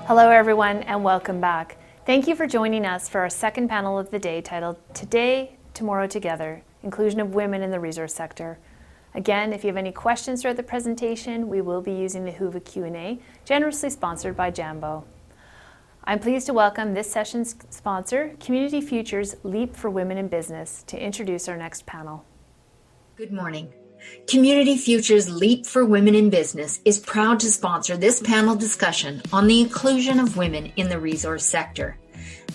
Hello everyone and welcome back. Thank you for joining us for our second panel of the day titled Today, Tomorrow Together, Inclusion of Women in the Resource Sector. Again, if you have any questions throughout the presentation, we will be using the Whova Q&A, generously sponsored by Jambo. I'm pleased to welcome this session's sponsor, Community Futures Leap for Women in Business, to introduce our next panel. Good morning. Community Futures Leap for Women in Business is proud to sponsor this panel discussion on the inclusion of women in the resource sector.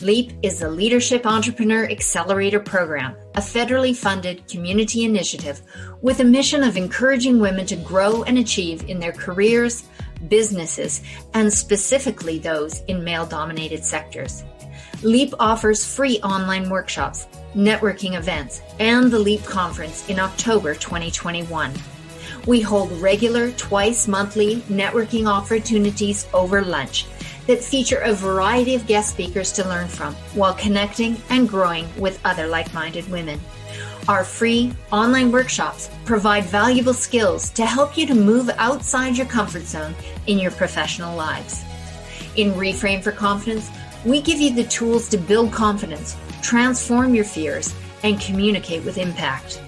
LEAP is the Leadership Entrepreneur Accelerator Program, a federally funded community initiative with a mission of encouraging women to grow and achieve in their careers, businesses, and specifically those in male-dominated sectors. LEAP offers free online workshops, networking events, and the LEAP conference in October 2021. We hold regular twice-monthly networking opportunities over lunch that feature a variety of guest speakers to learn from while connecting and growing with other like-minded women. Our free online workshops provide valuable skills to help you to move outside your comfort zone in your professional lives. In Reframe for Confidence, we give you the tools to build confidence, transform your fears, and communicate with impact.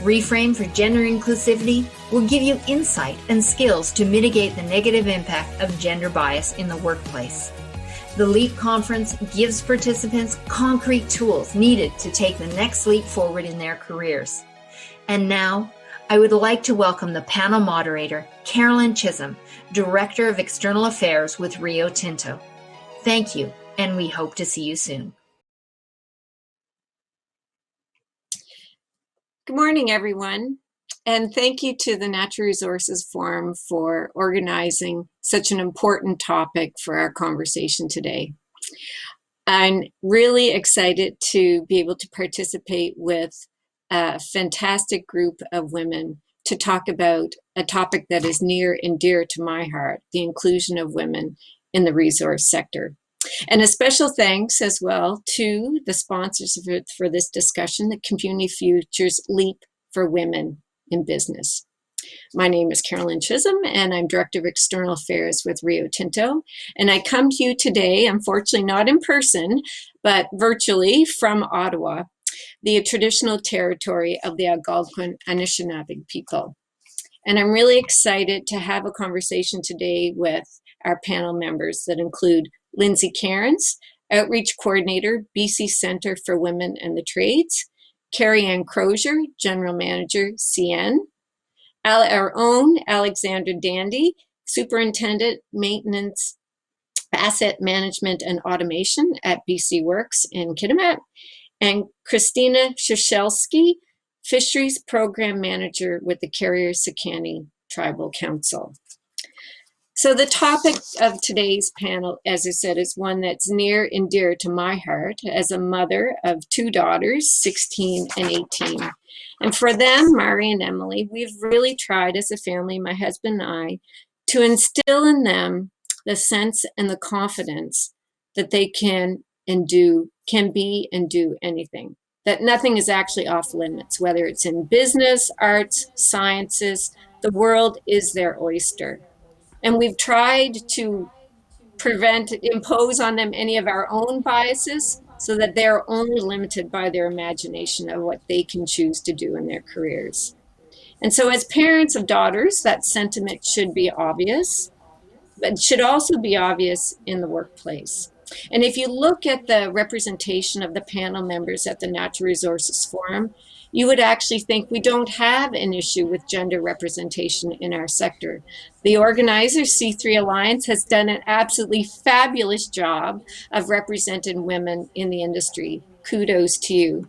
Reframe for Gender Inclusivity will give you insight and skills to mitigate the negative impact of gender bias in the workplace. The LEAP conference gives participants concrete tools needed to take the next leap forward in their careers. And now, I would like to welcome the panel moderator, Carolyn Chisholm, Director of External Affairs with Rio Tinto. Thank you, and we hope to see you soon. Good morning, everyone, and thank you to the Natural Resources Forum for organizing such an important topic for our conversation today. I'm really excited to be able to participate with a fantastic group of women to talk about a topic that is near and dear to my heart, the inclusion of women in the resource sector. And a special thanks as well to the sponsors for this discussion, the Community Futures Leap for Women in Business. My name is Carolyn Chisholm, and I'm Director of External Affairs with Rio Tinto. And I come to you today, unfortunately not in person, but virtually from Ottawa, the traditional territory of the Algonquin Anishinaabe people. And I'm really excited to have a conversation today with our panel members that include Lindsay Kearns, Outreach Coordinator, BC Centre for Women and the Trades, Carrie Crozier, General Manager, CN, our own Alexandra Dandie, Superintendent, Maintenance, Asset Management and Automation at BC Works in Kitimat, and Christina Ciesielski, Fisheries Program Manager with the Carrie Sekani Tribal Council. So the topic of today's panel, as I said, is one that's near and dear to my heart as a mother of two daughters, 16 and 18. And for them, Mari and Emily, we've really tried as a family, my husband and I, to instill in them the sense and the confidence that they can be and do anything. That nothing is actually off limits, whether it's in business, arts, sciences, the world is their oyster. And we've tried to impose on them any of our own biases so that they're only limited by their imagination of what they can choose to do in their careers. And so as parents of daughters, that sentiment should be obvious, but it should also be obvious in the workplace. And if you look at the representation of the panel members at the Natural Resources Forum, you would actually think we don't have an issue with gender representation in our sector. The organizer, C3 Alliance, has done an absolutely fabulous job of representing women in the industry. Kudos to you.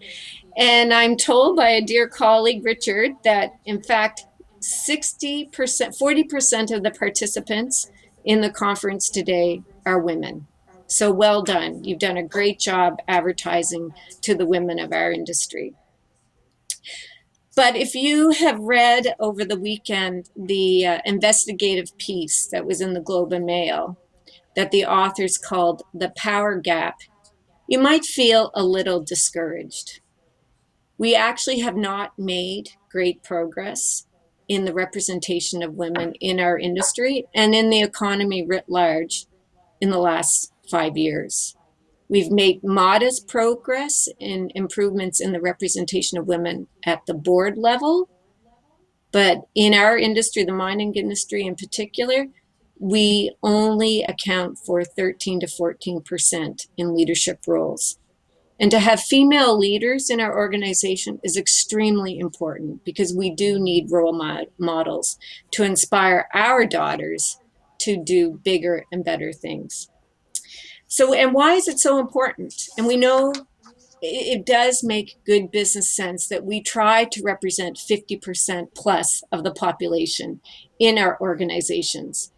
And I'm told by a dear colleague, Richard, that in fact, 40% of the participants in the conference today are women. So well done. You've done a great job advertising to the women of our industry. But if you have read over the weekend the investigative piece that was in the Globe and Mail that the authors called The Power Gap, you might feel a little discouraged. We actually have not made great progress in the representation of women in our industry and in the economy writ large in the last 5 years. We've made modest progress in improvements in the representation of women at the board level. But in our industry, the mining industry in particular, we only account for 13 to 14% in leadership roles. And to have female leaders in our organization is extremely important because we do need role models to inspire our daughters to do bigger and better things. So, and why is it so important? And we know it does make good business sense that we try to represent 50% plus of the population in our organizations.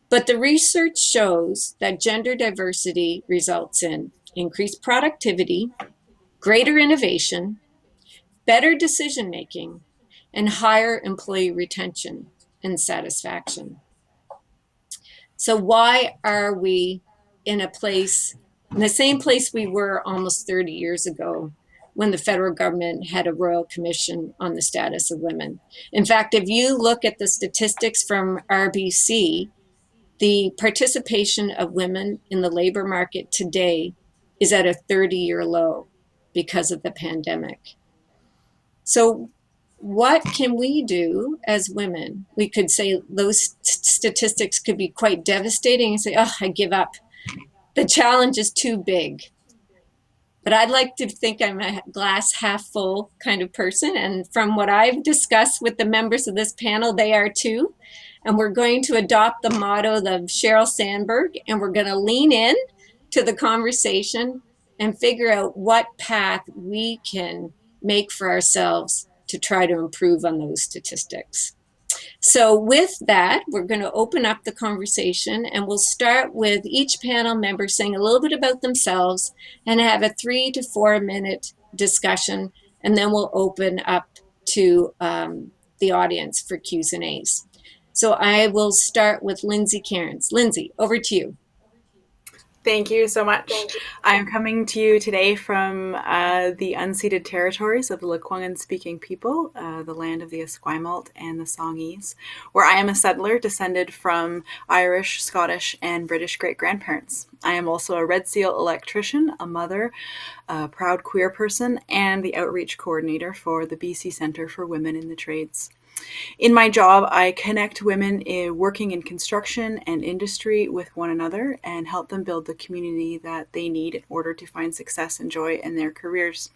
But the research shows that gender diversity results in increased productivity, greater innovation, better decision making, and higher employee retention and satisfaction. So why are we in the same place we were almost 30 years ago when the federal government had a Royal Commission on the status of women? In fact, if you look at the statistics from RBC, the participation of women in the labor market today is at a 30-year low because of the pandemic. So what can we do as women? We could say those statistics could be quite devastating and say, oh, I give up. The challenge is too big. But I'd like to think I'm a glass half full kind of person. And from what I've discussed with the members of this panel, they are too. And we're going to adopt the motto of Sheryl Sandberg, and we're going to lean in to the conversation and figure out what path we can make for ourselves to try to improve on those statistics. So with that, we're going to open up the conversation, and we'll start with each panel member saying a little bit about themselves and have a 3 to 4 minute discussion, and then we'll open up to the audience for Q's and A's. So I will start with Lindsay Kearns. Lindsay, over to you. Thank you so much. I'm coming to you today from the unceded territories of the Lekwungen-speaking people, the land of the Esquimalt and the Songhees, where I am a settler descended from Irish, Scottish, and British great-grandparents. I am also a Red Seal electrician, a mother, a proud queer person, and the outreach coordinator for the BC Centre for Women in the Trades. In my job, I connect women working in construction and industry with one another and help them build the community that they need in order to find success and joy in their careers.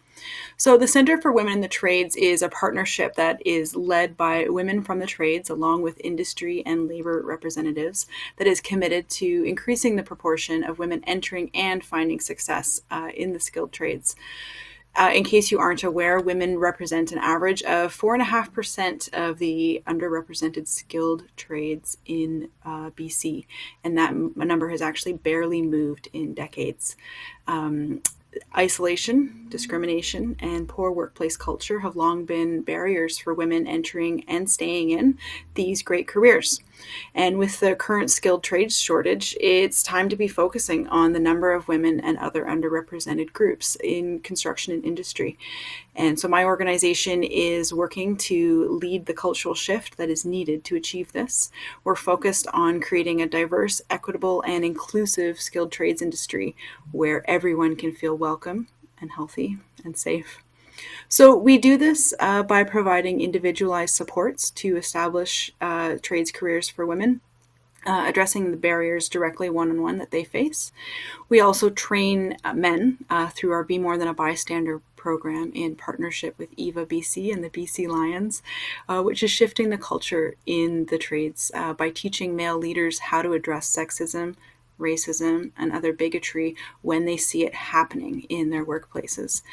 So the Center for Women in the Trades is a partnership that is led by women from the trades along with industry and labor representatives that is committed to increasing the proportion of women entering and finding success in the skilled trades. In case you aren't aware, women represent an average of 4.5% of the underrepresented skilled trades in BC, and that number has actually barely moved in decades. Isolation, discrimination, and poor workplace culture have long been barriers for women entering and staying in these great careers. And with the current skilled trades shortage, it's time to be focusing on the number of women and other underrepresented groups in construction and industry. And so my organization is working to lead the cultural shift that is needed to achieve this. We're focused on creating a diverse, equitable, and inclusive skilled trades industry where everyone can feel welcome and healthy and safe. So we do this by providing individualized supports to establish trades careers for women, addressing the barriers directly one-on-one that they face. We also train men through our Be More Than a Bystander program in partnership with EVA BC and the BC Lions, which is shifting the culture in the trades by teaching male leaders how to address sexism, racism, and other bigotry when they see it happening in their workplaces.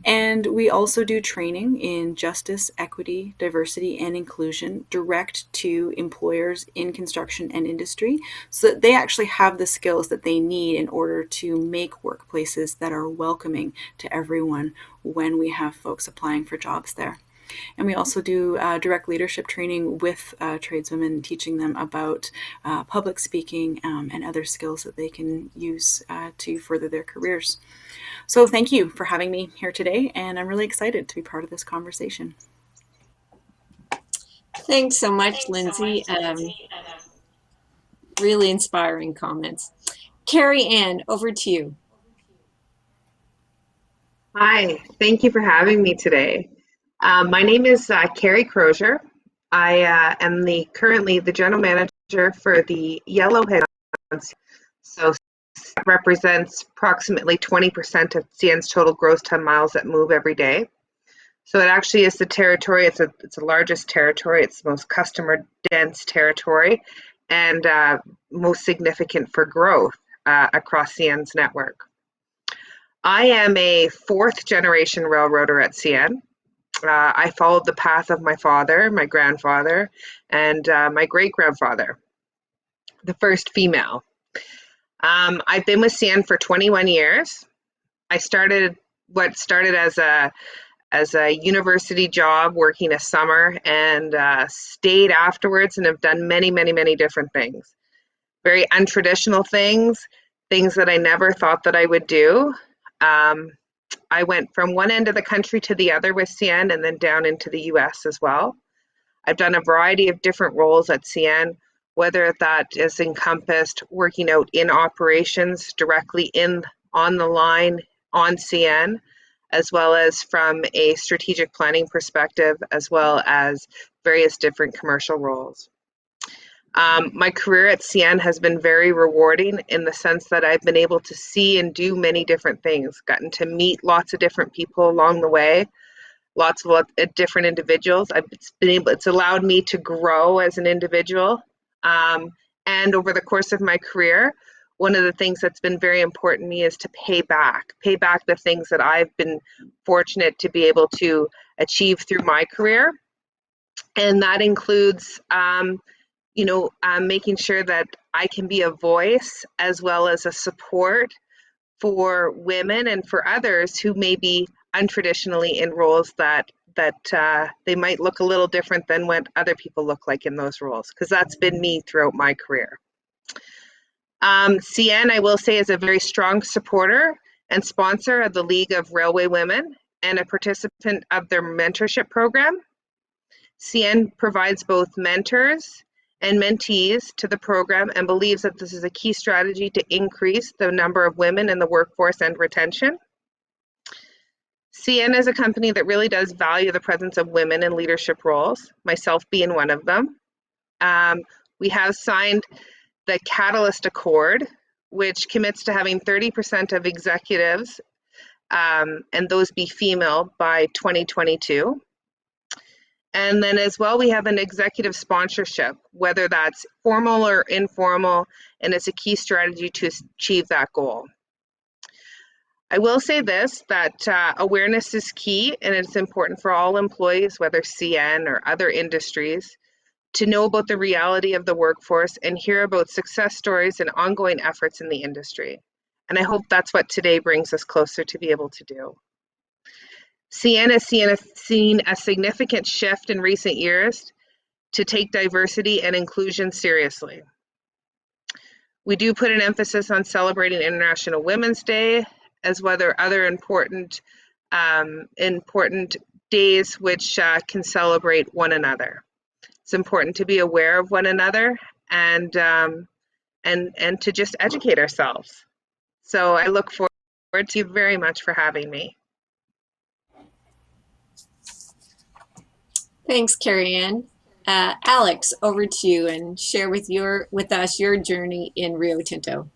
And we also do training in justice, equity, diversity, and inclusion direct to employers in construction and industry so that they actually have the skills that they need in order to make workplaces that are welcoming to everyone when we have folks applying for jobs there. And we also do direct leadership training with tradeswomen, teaching them about public speaking and other skills that they can use to further their careers. So thank you for having me here today, and I'm really excited to be part of this conversation. Thanks so much, Lindsay. Really inspiring comments. Carrie Ann, over to you. Hi, thank you for having me today. My name is Carrie Crozier. I am currently the general manager for the Yellowhead. So that represents approximately 20% of CN's total gross ton miles that move every day. So it actually is the territory. It's the largest territory. It's the most customer dense territory, and most significant for growth across CN's network. I am a fourth generation railroader at CN. I followed the path of my father, my grandfather, and my great grandfather, the first female. I've been with CN for 21 years. I started what started as a university job, working a summer, and stayed afterwards, and have done many, many, many different things. Very untraditional things that I never thought that I would do. I went from one end of the country to the other with CN, and then down into the US as well. I've done a variety of different roles at CN, whether that is encompassed working out in operations directly on the line on CN, as well as from a strategic planning perspective, as well as various different commercial roles. My career at CN has been very rewarding in the sense that I've been able to see and do many different things, gotten to meet lots of different people along the way, lots of different individuals. It's allowed me to grow as an individual. And over the course of my career, one of the things that's been very important to me is to pay back the things that I've been fortunate to be able to achieve through my career. And that includes making sure that I can be a voice as well as a support for women and for others who may be untraditionally in roles that they might look a little different than what other people look like in those roles, because that's been me throughout my career. CN, I will say, is a very strong supporter and sponsor of the League of Railway Women and a participant of their mentorship program. CN provides both mentors and mentees to the program and believes that this is a key strategy to increase the number of women in the workforce and retention. CN is a company that really does value the presence of women in leadership roles, myself being one of them. We have signed the Catalyst Accord, which commits to having 30% of executives, and those be female, by 2022. And then as well, we have an executive sponsorship, whether that's formal or informal, and it's a key strategy to achieve that goal. I will say this, that awareness is key, and it's important for all employees, whether CN or other industries, to know about the reality of the workforce and hear about success stories and ongoing efforts in the industry. And I hope that's what today brings us closer to be able to do. CN has seen a significant shift in recent years to take diversity and inclusion seriously. We do put an emphasis on celebrating International Women's Day, as well as other important days which can celebrate one another. It's important to be aware of one another and to just educate ourselves. So I look forward to you very much for having me. Thanks, Carrie Ann. Alex, over to you, and share with us your journey in Rio Tinto.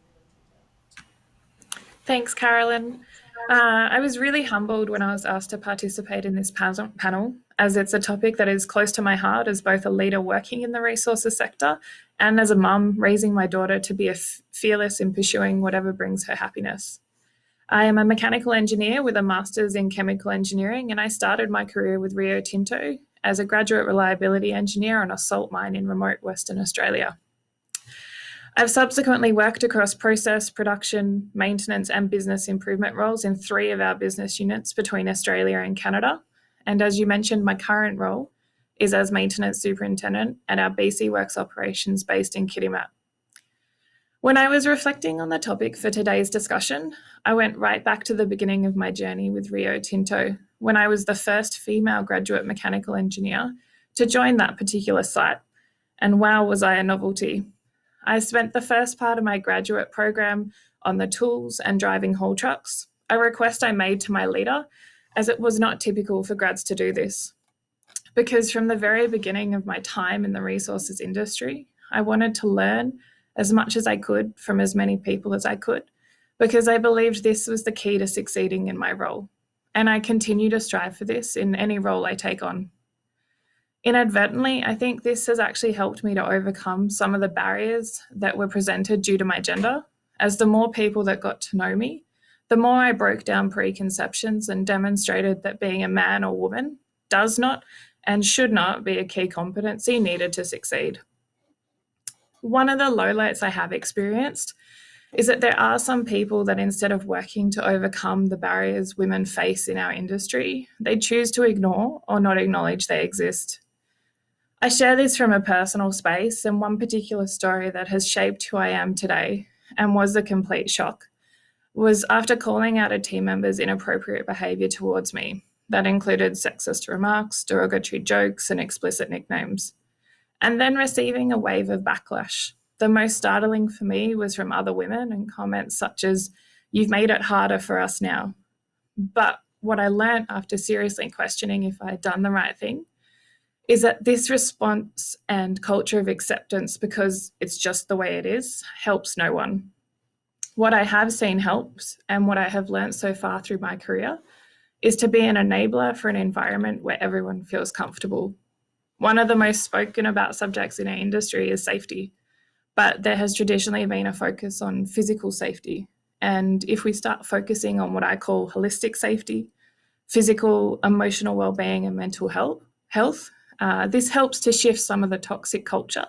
Thanks, Carolyn. I was really humbled when I was asked to participate in this panel, as it's a topic that is close to my heart as both a leader working in the resources sector and as a mum raising my daughter to be fearless in pursuing whatever brings her happiness. I am a mechanical engineer with a master's in chemical engineering, and I started my career with Rio Tinto as a graduate reliability engineer on a salt mine in remote Western Australia. I've subsequently worked across process, production, maintenance, and business improvement roles in 3 of our business units between Australia and Canada. And as you mentioned, my current role is as maintenance superintendent at our BC Works operations based in Kitimat. When I was reflecting on the topic for today's discussion, I went right back to the beginning of my journey with Rio Tinto, when I was the first female graduate mechanical engineer to join that particular site. And wow, was I a novelty. I spent the first part of my graduate program on the tools and driving haul trucks, a request I made to my leader, as it was not typical for grads to do this. Because from the very beginning of my time in the resources industry, I wanted to learn as much as I could from as many people as I could, because I believed this was the key to succeeding in my role. And I continue to strive for this in any role I take on. Inadvertently, I think this has actually helped me to overcome some of the barriers that were presented due to my gender, as the more people that got to know me, the more I broke down preconceptions and demonstrated that being a man or woman does not and should not be a key competency needed to succeed. One of the lowlights I have experienced is that there are some people that, instead of working to overcome the barriers women face in our industry, they choose to ignore or not acknowledge they exist. I share this from a personal space, and one particular story that has shaped who I am today and was a complete shock was after calling out a team member's inappropriate behaviour towards me. That included sexist remarks, derogatory jokes, and explicit nicknames, and then receiving a wave of backlash. The most startling for me was from other women, and comments such as, "You've made it harder for us now." But what I learned after seriously questioning if I had done the right thing is that this response and culture of acceptance, because it's just the way it is, helps no one. What I have seen helps, and what I have learned so far through my career, is to be an enabler for an environment where everyone feels comfortable. One of the most spoken about subjects in our industry is safety, but there has traditionally been a focus on physical safety. And if we start focusing on what I call holistic safety, physical, emotional well-being, and mental health, this helps to shift some of the toxic culture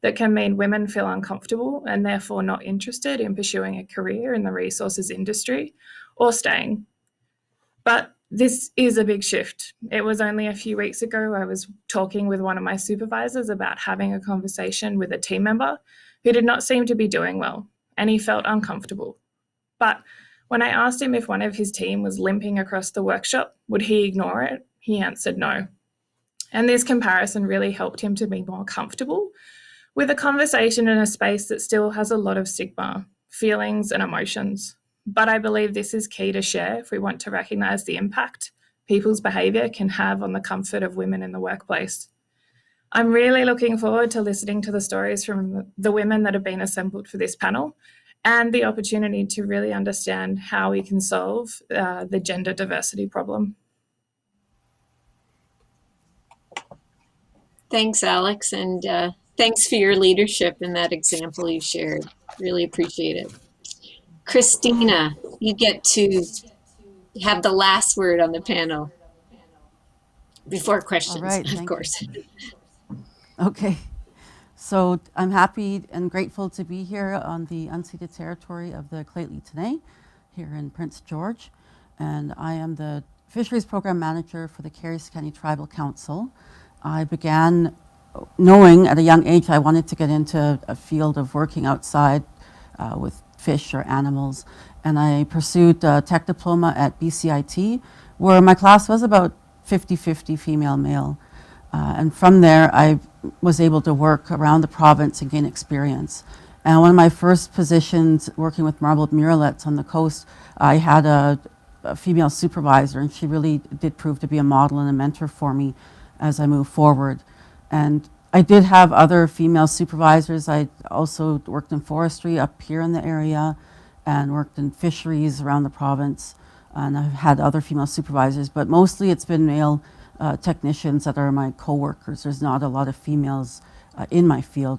that can mean women feel uncomfortable and therefore not interested in pursuing a career in the resources industry or staying. But this is a big shift. It was only a few weeks ago I was talking with one of my supervisors about having a conversation with a team member who did not seem to be doing well, and he felt uncomfortable. But when I asked him if one of his team was limping across the workshop, would he ignore it? He answered no. And this comparison really helped him to be more comfortable with a conversation in a space that still has a lot of stigma, feelings, and emotions. But I believe this is key to share if we want to recognise the impact people's behaviour can have on the comfort of women in the workplace. I'm really looking forward to listening to the stories from the women that have been assembled for this panel, and the opportunity to really understand how we can solve the gender diversity problem. Thanks, Alex, and thanks for your leadership in that example you shared. Really appreciate it. Christina, you get to have the last word on the panel before questions, All right, of course. Okay, so I'm happy and grateful to be here on the unceded territory of the Lheidli here in Prince George, and I am the Fisheries Program Manager for the Carrie Sekani Tribal Council. I began knowing at a young age I wanted to get into a field of working outside with fish or animals, and I pursued a tech diploma at BCIT, where my class was about 50-50 female-male. And from there, I was able to work around the province and gain experience. And one of my first positions working with marbled murrelets on the coast, I had a female supervisor, and she really did prove to be a model and a mentor for me as I moved forward. And I did have other female supervisors. I also worked in forestry up here in the area and worked in fisheries around the province. And I've had other female supervisors, but mostly it's been male technicians that are my co-workers. There's not a lot of females in my field.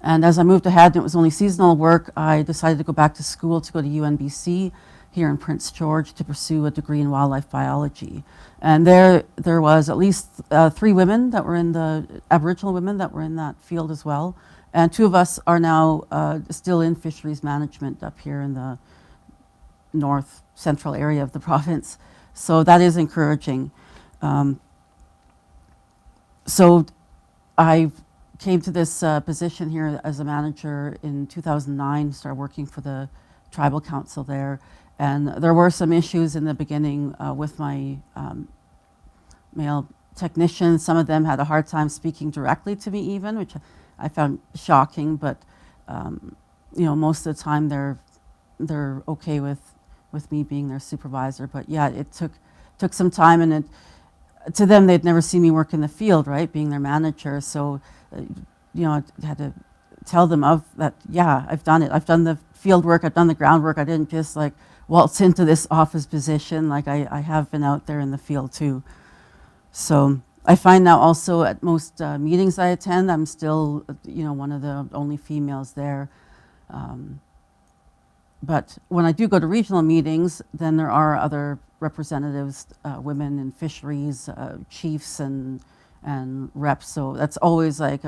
And as I moved ahead, and it was only seasonal work, I decided to go back to school to go to UNBC here in Prince George to pursue a degree in wildlife biology. And there was at least 3 women that were in the Aboriginal women that were in that field as well. And 2 of us are now still in fisheries management up here in the north central area of the province. So that is encouraging. So I came to this position here as a manager in 2009, started working for the tribal council there. And there were some issues in the beginning with my male technicians. Some of them had a hard time speaking directly to me even, which I found shocking, but most of the time they're okay with me being their supervisor. But yeah, it took some time, and to them, they'd never seen me work in the field, right, being their manager. So, I had to tell them of that, yeah, I've done it. I've done the field work, I've done the groundwork. I didn't just like waltz into this office position. Like I have been out there in the field too. So I find now also at most meetings I attend, I'm still, one of the only females there. But when I do go to regional meetings, then there are other representatives, women in fisheries, chiefs and reps. So that's always like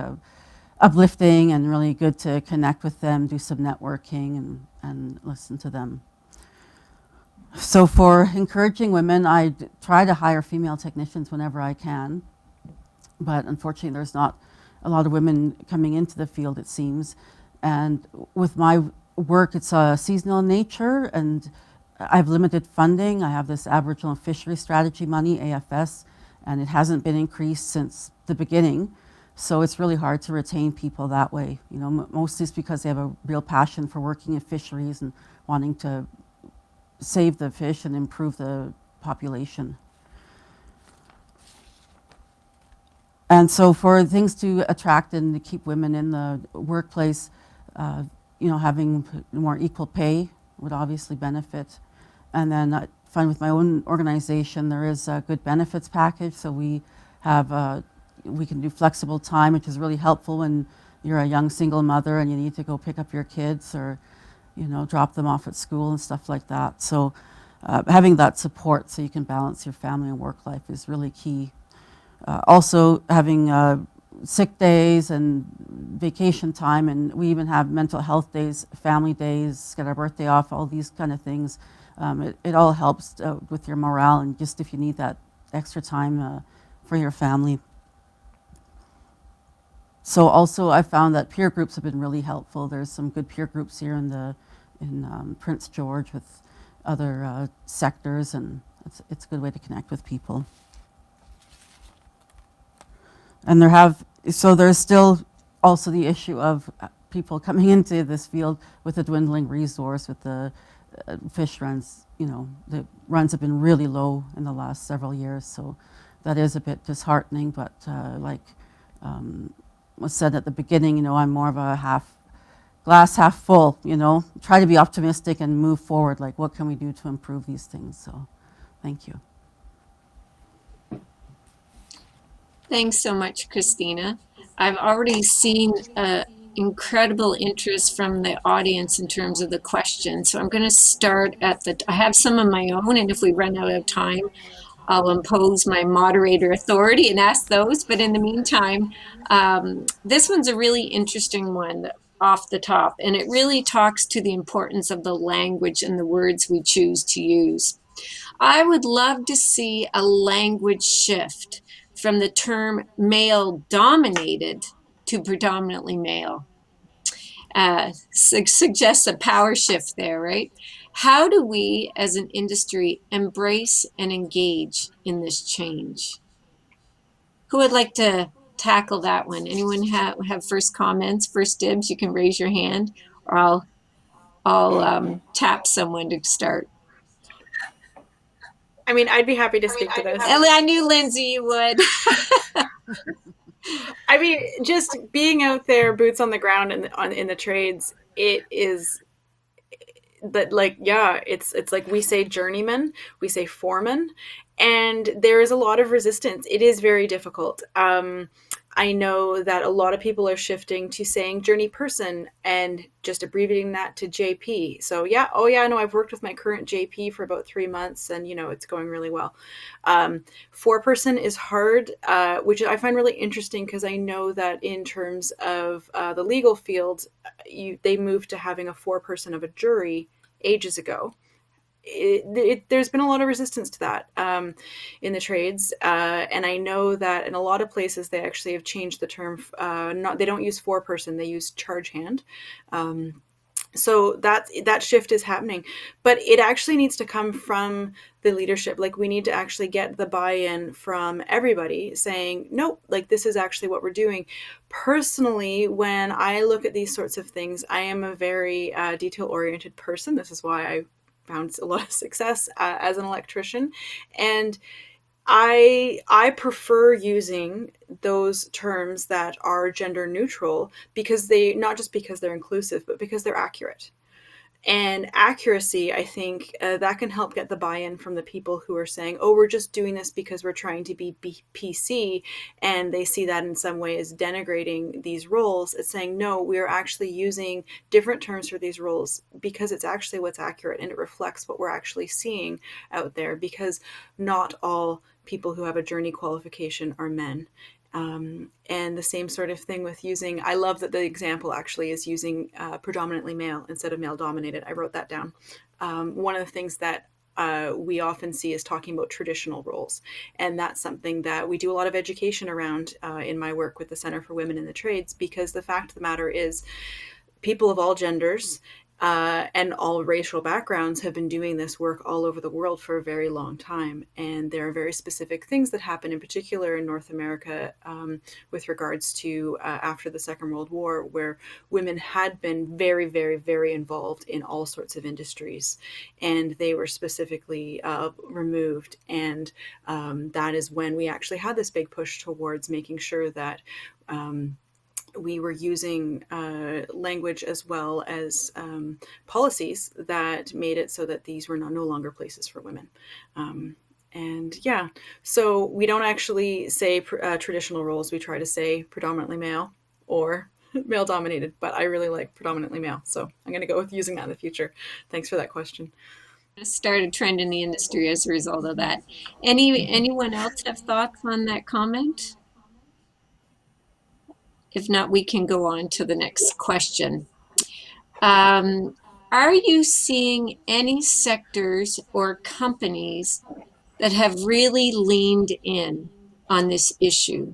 uplifting and really good to connect with them, do some networking and listen to them. So for encouraging women, I try to hire female technicians whenever I can. But unfortunately, there's not a lot of women coming into the field, it seems. And with my work, it's seasonal in nature, and I have limited funding. I have this Aboriginal Fisheries Strategy money, AFS, and it hasn't been increased since the beginning. So it's really hard to retain people that way. Mostly it's because they have a real passion for working in fisheries and wanting to save the fish and improve the population. And so for things to attract and to keep women in the workplace, having more equal pay would obviously benefit. And then I find with my own organization, there is a good benefits package. So we can do flexible time, which is really helpful when you're a young single mother and you need to go pick up your kids or, drop them off at school and stuff like that. So having that support so you can balance your family and work life is really key. Also having sick days and vacation time, and we even have mental health days, family days, get our birthday off, all these kind of things. It all helps with your morale, and just if you need that extra time for your family. So also I found that peer groups have been really helpful. There's some good peer groups here in Prince George with other sectors, and it's a good way to connect with people. And there's still also the issue of people coming into this field with a dwindling resource, with the fish runs. The runs have been really low in the last several years, so that is a bit disheartening. But was said at the beginning, I'm more of a glass half full, try to be optimistic and move forward, like what can we do to improve these things. So thank you. Thanks so much, Christina. I've already seen incredible interest from the audience in terms of the questions. So I'm going to start I have some of my own, and if we run out of time, I'll impose my moderator authority and ask those. But in the meantime, this one's a really interesting one off the top, and it really talks to the importance of the language and the words we choose to use. I would love to see a language shift from the term male-dominated to predominantly male. Suggests a power shift there, right? How do we as an industry embrace and engage in this change? Who would like to tackle that one? Anyone have first comments, first dibs? You can raise your hand, or I'll tap someone to start. I mean, I'd be happy to speak to this. I knew Lindsay you would. I mean, just being out there, boots on the ground in the trades, it is that it's like we say journeyman, we say foreman, and there is a lot of resistance. It is very difficult. I know that a lot of people are shifting to saying journey person and just abbreviating that to JP. So yeah, no, I've worked with my current JP for about 3 months, and it's going really well. Foreperson is hard, which I find really interesting because I know that in terms of the legal field, they moved to having a foreperson of a jury ages ago. There's been a lot of resistance to that in the trades, and I know that in a lot of places they actually have changed the term. They don't use foreperson; they use charge hand. So that shift is happening, but it actually needs to come from the leadership. Like, we need to actually get the buy-in from everybody saying, nope, like, this is actually what we're doing. Personally, when I look at these sorts of things, I am a very detail-oriented person. This is why I found a lot of success as an electrician. And I prefer using those terms that are gender neutral, because they, not just because they're inclusive, but because they're accurate. And accuracy, I think that can help get the buy-in from the people who are saying, oh, we're just doing this because we're trying to be PC, and they see that in some way as denigrating these roles. It's saying, no, we're actually using different terms for these roles because it's actually what's accurate, and it reflects what we're actually seeing out there, because not all people who have a journey qualification are men. And the same sort of thing with using, I love that the example actually is using predominantly male instead of male dominated. I wrote that down. One of the things that we often see is talking about traditional roles. And that's something that we do a lot of education around in my work with the Center for Women in the Trades, because the fact of the matter is, people of all genders and all racial backgrounds have been doing this work all over the world for a very long time. And there are very specific things that happen, in particular in North America, with regards to after the Second World War, where women had been very, very, very involved in all sorts of industries, and they were specifically removed. And that is when we actually had this big push towards making sure that we were using language as well as policies that made it so that these were no longer places for women. And yeah, so we don't actually say traditional roles. We try to say predominantly male or male dominated, but I really like predominantly male. So I'm going to go with using that in the future. Thanks for that question. Started a trend in the industry as a result of that. Anyone else have thoughts on that comment? If not, we can go on to the next question. Are you seeing any sectors or companies that have really leaned in on this issue?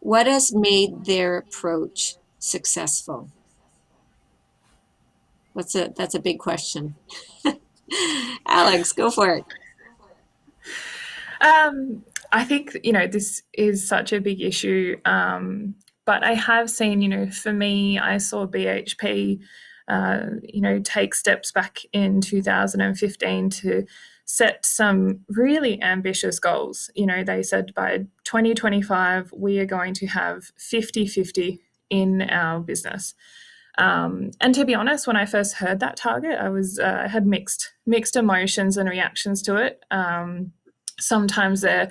What has made their approach successful? That's a big question. Alex, go for it. I think, this is such a big issue. But I have seen, for me, I saw BHP, take steps back in 2015 to set some really ambitious goals. They said by 2025, we are going to have 50-50 in our business. And to be honest, when I first heard that target, I had mixed emotions and reactions to it. Sometimes there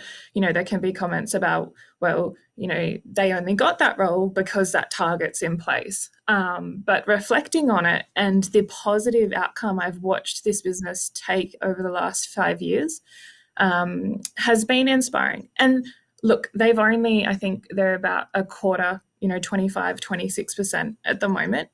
can be comments about, well, they only got that role because that target's in place. But reflecting on it and the positive outcome I've watched this business take over the last 5 years has been inspiring. And look, I think they're about a quarter, 25, 26% at the moment.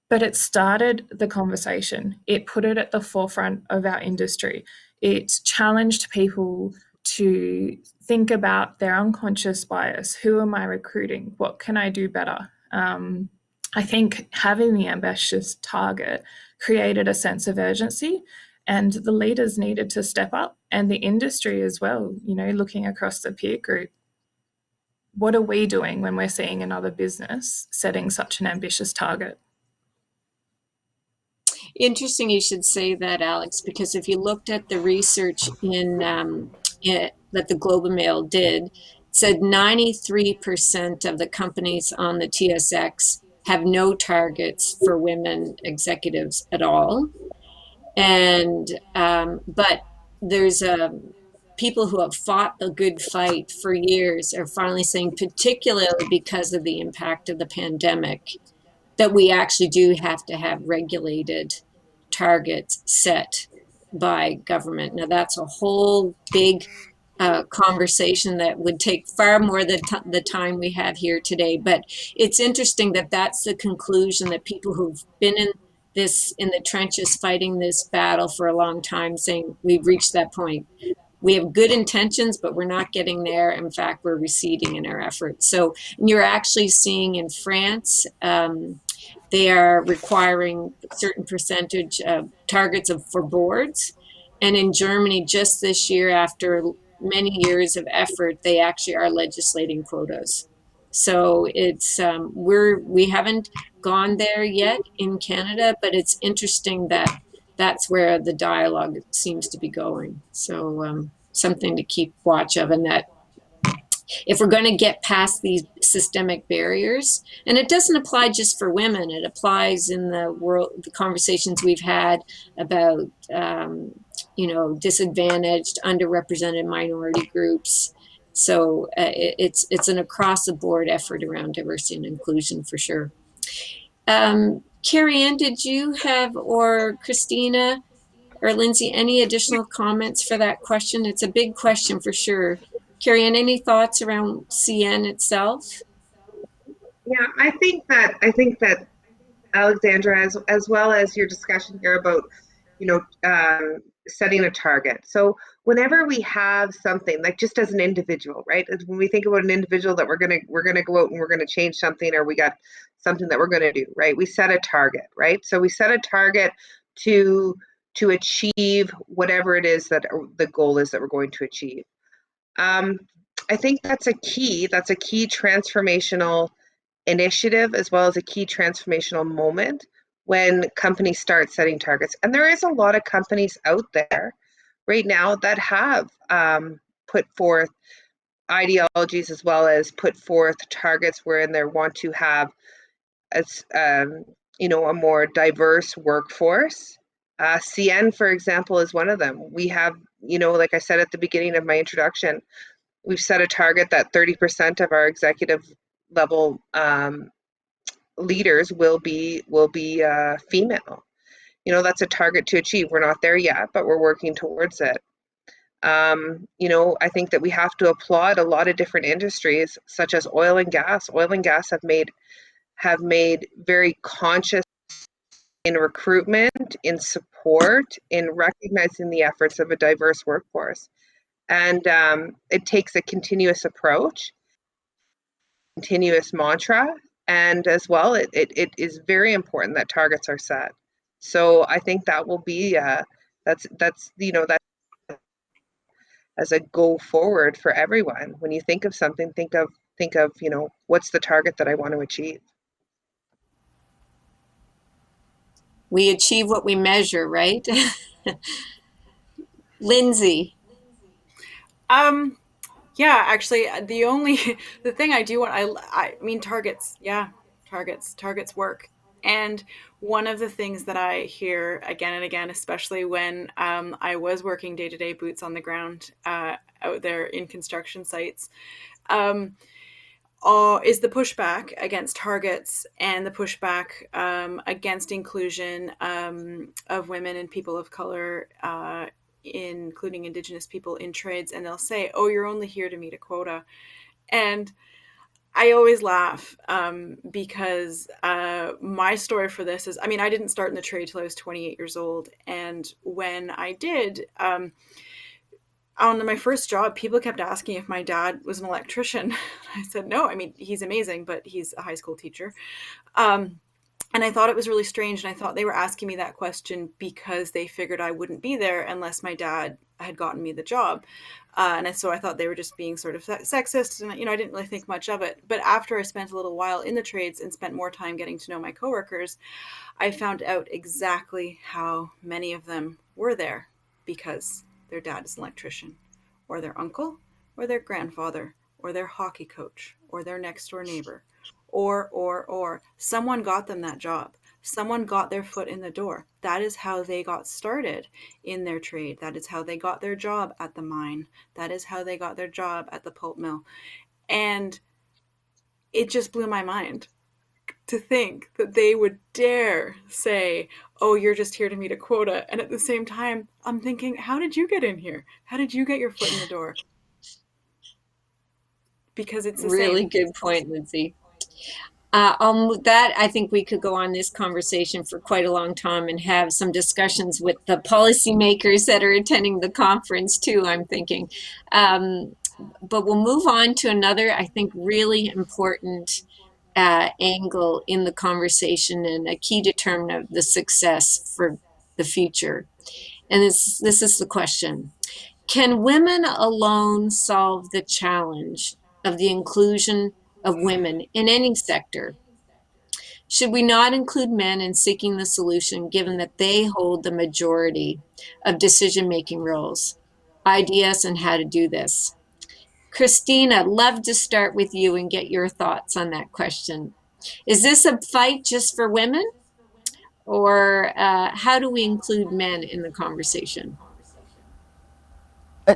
But it started the conversation. It put it at the forefront of our industry. It challenged people to think about their unconscious bias. Who am I recruiting? What can I do better? I think having the ambitious target created a sense of urgency, and the leaders needed to step up, and the industry as well, looking across the peer group. What are we doing when we're seeing another business setting such an ambitious target? Interesting you should say that, Alex, because if you looked at the research that the Globe and Mail did, it said 93% of the companies on the TSX have no targets for women executives at all. And but there's people who have fought the good fight for years are finally saying, particularly because of the impact of the pandemic, that we actually do have to have regulated targets set by government. Now, that's a whole big conversation that would take far more than the time we have here today. But it's interesting that that's the conclusion that people who've been in the trenches fighting this battle for a long time saying, we've reached that point. We have good intentions, but we're not getting there. In fact, we're receding in our efforts. So you're actually seeing in France, they are requiring a certain percentage of targets for boards. And in Germany, just this year, after many years of effort, they actually are legislating quotas. So it's we haven't gone there yet in Canada, but it's interesting that that's where the dialogue seems to be going. So something to keep watch of, and that if we're going to get past these systemic barriers, and it doesn't apply just for women, it applies in the conversations we've had about, disadvantaged, underrepresented minority groups. So it's an across the board effort around diversity and inclusion for sure. Carrie Ann, did you have, or Christina or Lindsay, any additional comments for that question? It's a big question for sure. Carrie Ann, any thoughts around CN itself? Yeah, I think that Alexandra, as well as your discussion here about, setting a target. So whenever we have something, like just as an individual, right? When we think about an individual that we're gonna go out and we're gonna change something, or we got something that we're gonna do, right? We set a target, right? So we set a target to achieve whatever it is that the goal is that we're going to achieve. I think that's a key transformational initiative, as well as a key transformational moment when companies start setting targets. And there is a lot of companies out there right now that have put forth ideologies, as well as put forth targets wherein they want to have a more diverse workforce. CN, for example, is one of them. We have, like I said at the beginning of my introduction, we've set a target that 30% of our executive level leaders will be female. That's a target to achieve. We're not there yet, but we're working towards it. I think that we have to applaud a lot of different industries, such as oil and gas. Oil and gas have made very conscious in recruitment, in support, in recognizing the efforts of a diverse workforce. And it takes a continuous approach, continuous mantra, and as well, it is very important that targets are set. So I think that will be that's that as a go forward for everyone. When you think of something, think of what's the target that I want to achieve. We achieve what we measure, right? Lindsay. Yeah, actually, the thing I do want, I mean, targets, yeah, targets work. And one of the things that I hear again and again, especially when I was working day-to-day boots on the ground out there in construction sites, is the pushback against targets and the pushback against inclusion of women and people of color, including Indigenous people in trades. And they'll say, oh, you're only here to meet a quota. And I always laugh because my story for this is, I mean, I didn't start in the trade till I was 28 years old. And when I did, on my first job, people kept asking if my dad was an electrician. I said, no, I mean, he's amazing, but he's a high school teacher. And I thought it was really strange. And I thought they were asking me that question because they figured I wouldn't be there unless my dad had gotten me the job. So I thought they were just being sort of sexist. And, I didn't really think much of it. But after I spent a little while in the trades and spent more time getting to know my coworkers, I found out exactly how many of them were there because their dad is an electrician, or their uncle, or their grandfather, or their hockey coach, or their next door neighbor, or someone got them that job. Someone got their foot in the door. That is how they got started in their trade. That is how they got their job at the mine. That is how they got their job at the pulp mill. And it just blew my mind to think that they would dare say, oh, you're just here to meet a quota. And at the same time, I'm thinking, how did you get in here? How did you get your foot in the door? Because it's the really same. Good point, Lindsay. That I think we could go on this conversation for quite a long time and have some discussions with the policymakers that are attending the conference too, I'm thinking. But we'll move on to another, I think, really important angle in the conversation and a key determinant of the success for the future. And this is the question. Can women alone solve the challenge of the inclusion of women in any sector? Should we not include men in seeking the solution, given that they hold the majority of decision-making roles? Ideas on how to do this. Christina, I'd love to start with you and get your thoughts on that question. Is this a fight just for women, or how do we include men in the conversation?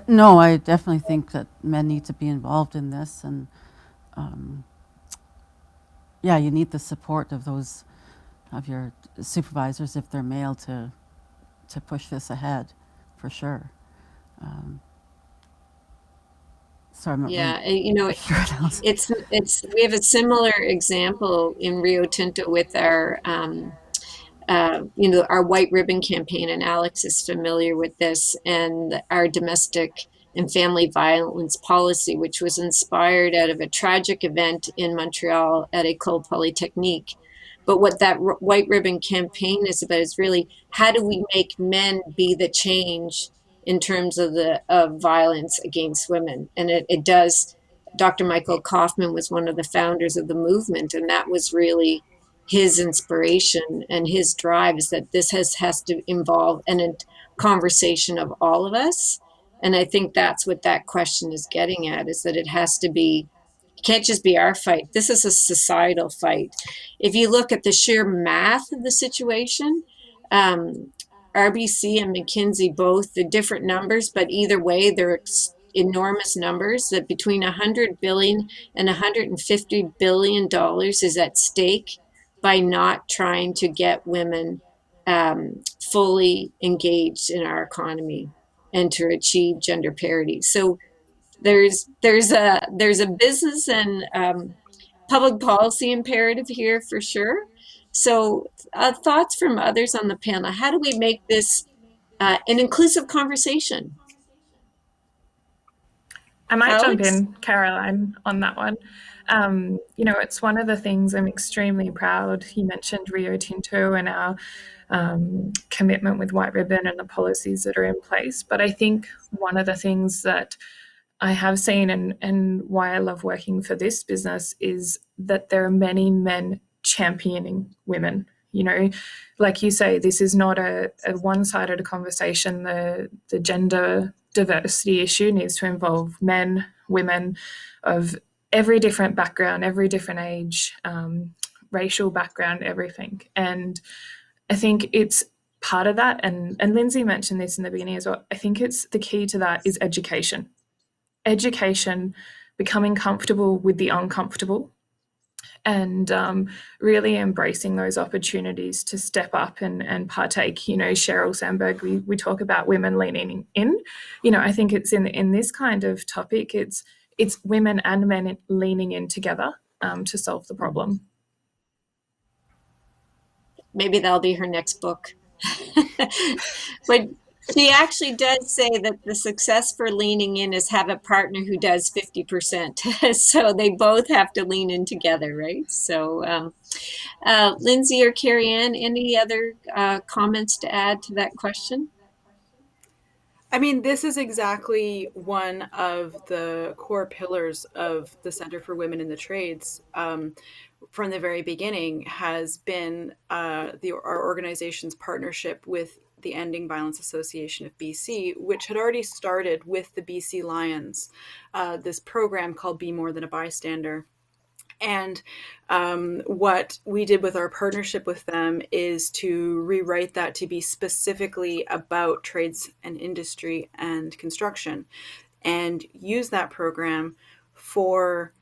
No, I definitely think that men need to be involved in this, and yeah, you need the support of your supervisors if they're male to push this ahead, for sure. So I'm not really sure it's we have a similar example in Rio Tinto with our our white ribbon campaign, and Alex is familiar with this, and our domestic and family violence policy, which was inspired out of a tragic event in Montreal at École Polytechnique. But what that white ribbon campaign is about is really, how do we make men be the change in terms of violence against women? And it does. Dr. Michael Kaufman was one of the founders of the movement, and that was really his inspiration and his drive, is that this has to involve a conversation of all of us. And I think that's what that question is getting at, is that it can't just be our fight. This is a societal fight. If you look at the sheer math of the situation, RBC and McKinsey, both the different numbers, but either way, they're enormous numbers, that between $100 billion and $150 billion is at stake by not trying to get women fully engaged in our economy and to achieve gender parity. So there's a business and public policy imperative here for sure. So thoughts from others on the panel. How do we make this an inclusive conversation? I might jump Alex? in, Caroline, on that one. It's one of the things I'm extremely proud. You mentioned Rio Tinto and our commitment with White Ribbon and the policies that are in place. But I think one of the things that I have seen and why I love working for this business is that there are many men championing women. Like you say, this is not a one-sided conversation. The gender diversity issue needs to involve men, women of every different background, every different age, racial background, everything. And I think it's part of that. And Lindsay mentioned this in the beginning as well. I think it's the key to that is education. Education, becoming comfortable with the uncomfortable, and really embracing those opportunities to step up and partake. Sheryl Sandberg, we talk about women leaning in. I think it's in this kind of topic, it's women and men leaning in together to solve the problem. Maybe that'll be her next book. But she actually does say that the success for leaning in is have a partner who does 50%. So they both have to lean in together, right? So Lindsay or Carrie Ann, any other comments to add to that question? I mean, this is exactly one of the core pillars of the Center for Women in the Trades. From the very beginning has been our organization's partnership with the Ending Violence Association of BC, which had already started with the BC Lions, this program called Be More Than a Bystander. And what we did with our partnership with them is to rewrite that to be specifically about trades and industry and construction, and use that program for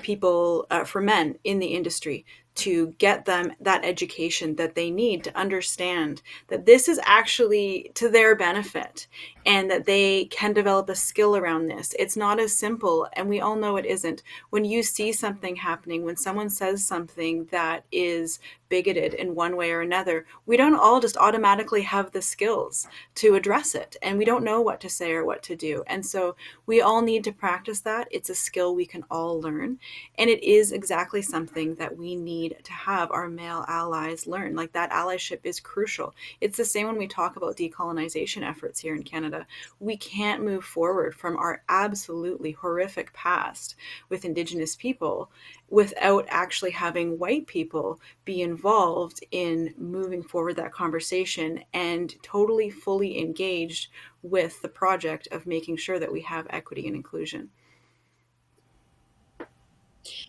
people, for men in the industry, to get them that education that they need to understand that this is actually to their benefit and that they can develop a skill around this. It's not as simple, and we all know it isn't. When you see something happening, when someone says something that is bigoted in one way or another, we don't all just automatically have the skills to address it, and we don't know what to say or what to do. And so we all need to practice that. It's a skill we can all learn, and it is exactly something that we need to have our male allies learn. Like, that allyship is crucial. It's the same when we talk about decolonization efforts here in Canada. We can't move forward from our absolutely horrific past with Indigenous people without actually having white people be involved in moving forward that conversation and totally fully engaged with the project of making sure that we have equity and inclusion.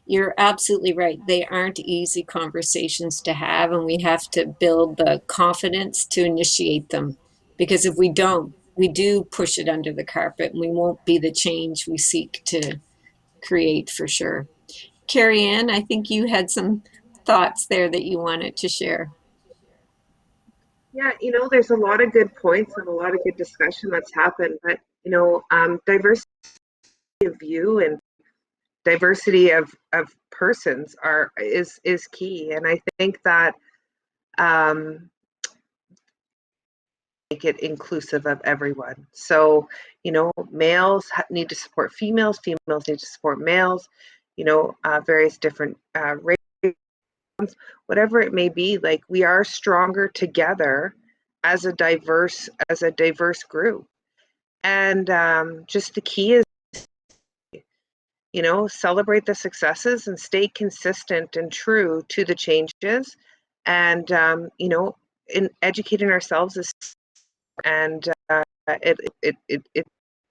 You're absolutely right. They aren't easy conversations to have, and we have to build the confidence to initiate them. Because if we don't, we do push it under the carpet, and we won't be the change we seek to create, for sure. Carrie Ann, I think you had some thoughts there that you wanted to share. Yeah, there's a lot of good points and a lot of good discussion that's happened, but diversity of view and diversity of persons is key, and I think that make it inclusive of everyone. So males need to support females, females need to support males, various different races, whatever it may be. Like, we are stronger together as a diverse group, and just the key is celebrate the successes and stay consistent and true to the changes, and in educating ourselves is, and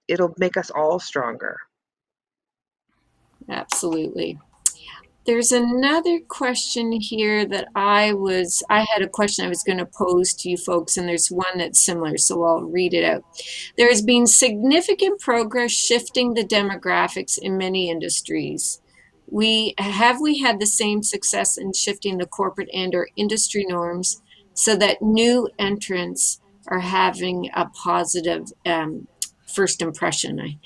it'll make us all stronger. Absolutely. There's another question here that I had a question I was going to pose to you folks, and there's one that's similar, so I'll read it out. There has been significant progress shifting the demographics in many industries. Have we had the same success in shifting the corporate and or industry norms so that new entrants are having a positive first impression?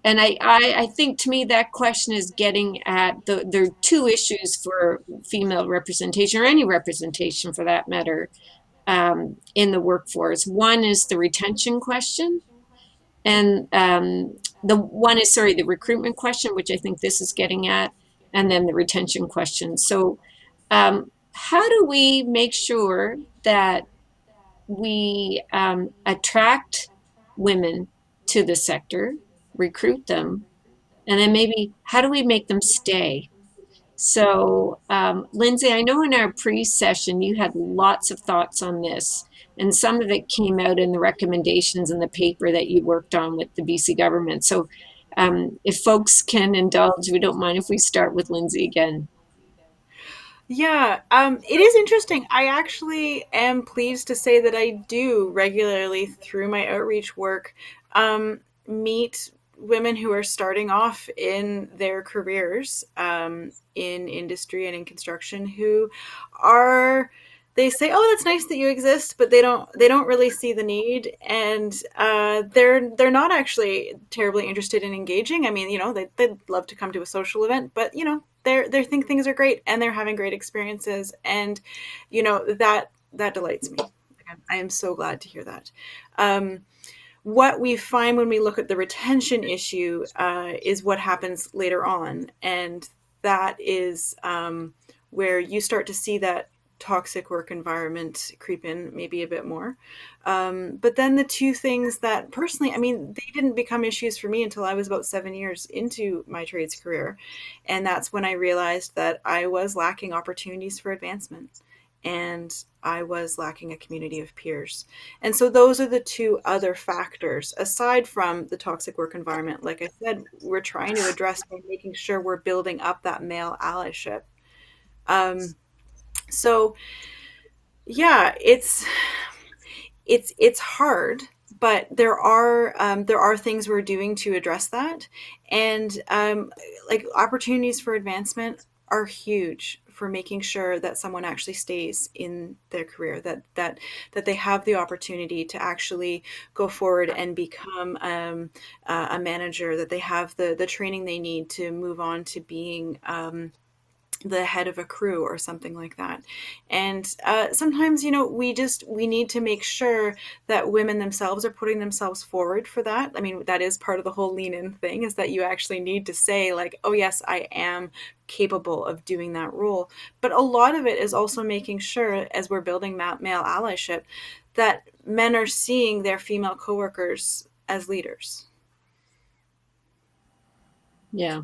And I think, to me, that question is getting at there are two issues for female representation, or any representation for that matter, in the workforce. One is the retention question, and the recruitment question, which I think this is getting at, and then the retention question. So how do we make sure that we attract women to the sector, recruit them, and then maybe how do we make them stay? So, Lindsay, I know in our pre-session you had lots of thoughts on this, and some of it came out in the recommendations in the paper that you worked on with the BC government. So, if folks can indulge, we don't mind if we start with Lindsay again. Yeah, it is interesting. I actually am pleased to say that I do regularly, through my outreach work, meet women who are starting off in their careers in industry and in construction, who they say, "Oh, that's nice that you exist," but they don't really see the need, and they're not actually terribly interested in engaging. I mean, they'd love to come to a social event, but they think things are great and they're having great experiences, and that delights me. I am so glad to hear that. What we find when we look at the retention issue is what happens later on, and that is where you start to see that toxic work environment creep in maybe a bit more. But then the two things that personally, they didn't become issues for me until I was about 7 years into my trades career. And that's when I realized that I was lacking opportunities for advancement, and I was lacking a community of peers. And so those are the two other factors, aside from the toxic work environment. Like I said, we're trying to address by making sure we're building up that male allyship. So yeah, it's hard, but there are things we're doing to address that, and like opportunities for advancement are huge for making sure that someone actually stays in their career, that they have the opportunity to actually go forward and become a manager, that they have the training they need to move on to being the head of a crew or something like that. And sometimes, we need to make sure that women themselves are putting themselves forward for that. I mean, that is part of the whole lean in thing, is that you actually need to say like, oh yes, I am capable of doing that role. But a lot of it is also making sure, as we're building male allyship, that men are seeing their female coworkers as leaders. Yeah,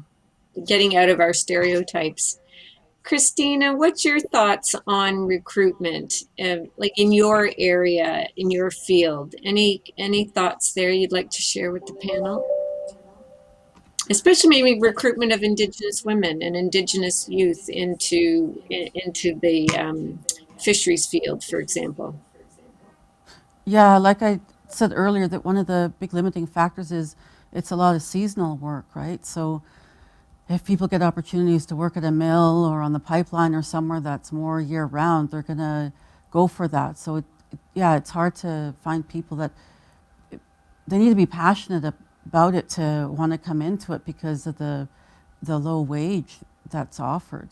getting out of our stereotypes. Christina, what's your thoughts on recruitment, like in your area, in your field? Any thoughts there you'd like to share with the panel? Especially maybe recruitment of Indigenous women and Indigenous youth into the fisheries field, for example. Yeah, like I said earlier, that one of the big limiting factors is it's a lot of seasonal work, right? So if people get opportunities to work at a mill or on the pipeline or somewhere that's more year round, they're gonna go for that. So yeah, it's hard to find people that they need to be passionate about it to want to come into it because of the low wage that's offered.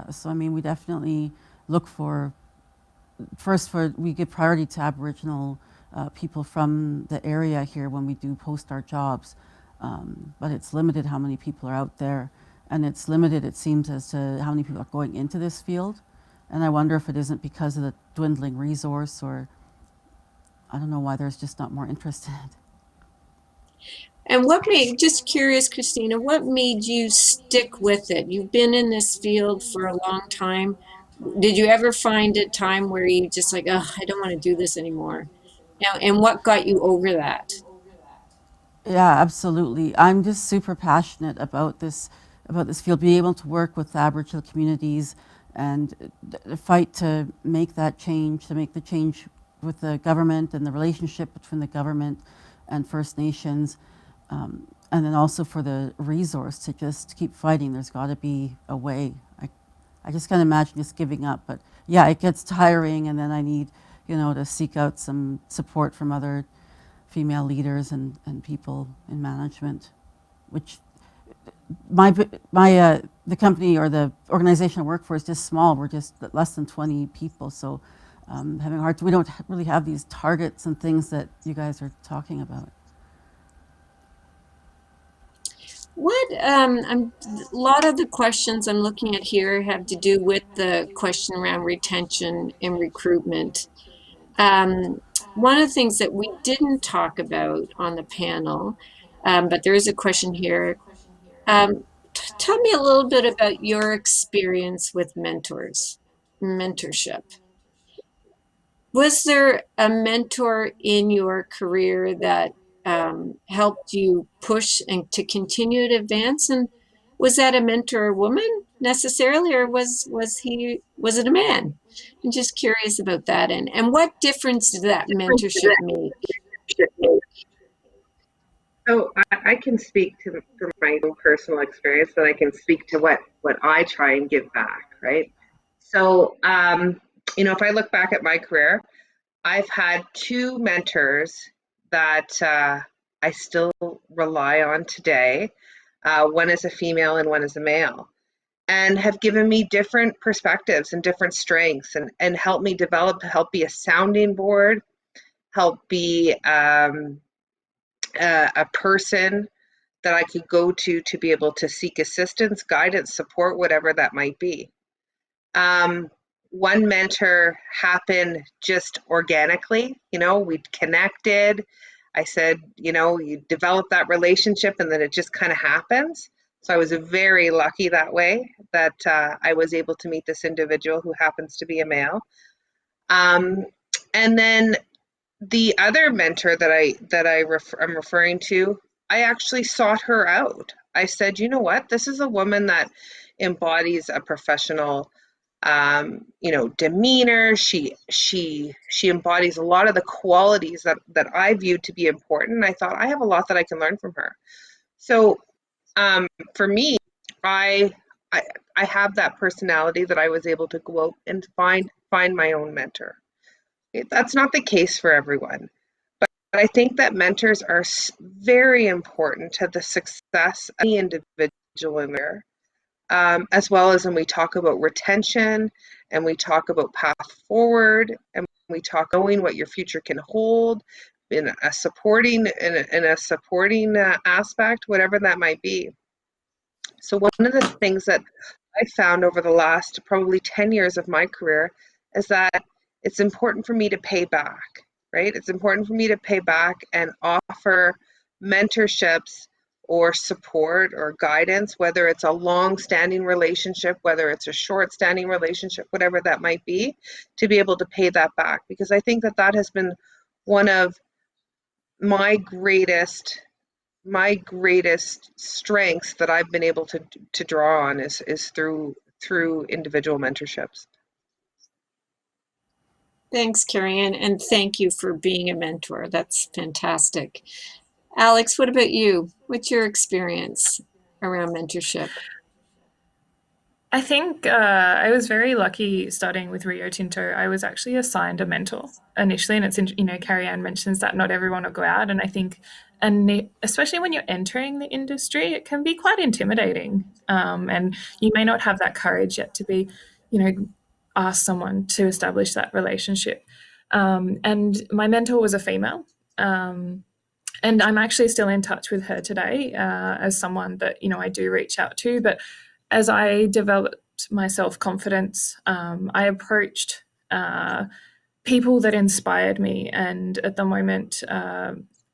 So I mean, we definitely look for we give priority to Aboriginal people from the area here when we do post our jobs. But it's limited how many people are out there. And it's limited, it seems, as to how many people are going into this field. And I wonder if it isn't because of the dwindling resource, or I don't know why there's just not more interest in it. And just curious, Christina, what made you stick with it? You've been in this field for a long time. Did you ever find a time where you just like, oh, I don't want to do this anymore? And what got you over that? Yeah, absolutely. I'm just super passionate about this field, being able to work with Aboriginal communities and fight to make that change, to make the change with the government and the relationship between the government and First Nations. And then also for the resource to just keep fighting. There's got to be a way. I just can't imagine just giving up. But yeah, it gets tiring, and then I need, to seek out some support from other female leaders and people in management, which the company or the organization I work for is just small. We're just less than 20 people, so we don't really have these targets and things that you guys are talking about. A lot of the questions I'm looking at here have to do with the question around retention and recruitment. One of the things that we didn't talk about on the panel, but there is a question here. Tell me a little bit about your experience with mentorship. Was there a mentor in your career that helped you push and to continue to advance? And was that a mentor a woman necessarily, or was it a man? I'm just curious about that. And what difference did that mentorship make? So I can speak from my own personal experience, and I can speak to what I try and give back, right? So, if I look back at my career, I've had two mentors that I still rely on today. One is a female and one is a male, and have given me different perspectives and different strengths, and help me develop, help be a sounding board, help be a person that I could go to be able to seek assistance, guidance, support, whatever that might be. One mentor happened just organically. We'd connected. I said, you develop that relationship and then it just kind of happens. So I was very lucky that way, that I was able to meet this individual who happens to be a male. And then the other mentor that I'm referring to, I actually sought her out. I said, you know what? This is a woman that embodies a professional, demeanor. She embodies a lot of the qualities that I viewed to be important. I thought I have a lot that I can learn from her. So for me, I I have that personality that I was able to go out and find my own mentor. That's not the case for everyone, but I think that mentors are very important to the success of any individual in there, as well as when we talk about retention and we talk about path forward and we talk knowing what your future can hold in a supporting aspect, whatever that might be. So one of the things that I found over the last probably 10 years of my career is that it's important for me to pay back, right? It's important for me to pay back and offer mentorships or support or guidance, whether it's a long-standing relationship, whether it's a short-standing relationship, whatever that might be, to be able to pay that back. Because I think that that has been one of my greatest strengths that I've been able to draw on is through individual mentorships. Thanks, Carrie, and thank you for being a mentor. That's fantastic. Alex, what about you? What's your experience around mentorship? I think I was very lucky starting with Rio Tinto. I was actually assigned a mentor initially, and it's Carrie Ann mentions that not everyone will go out, and I think, and especially when you're entering the industry, it can be quite intimidating, and you may not have that courage yet to be, ask someone to establish that relationship. And my mentor was a female. And I'm actually still in touch with her today as someone that I do reach out to. But as I developed my self-confidence, I approached people that inspired me. And at the moment,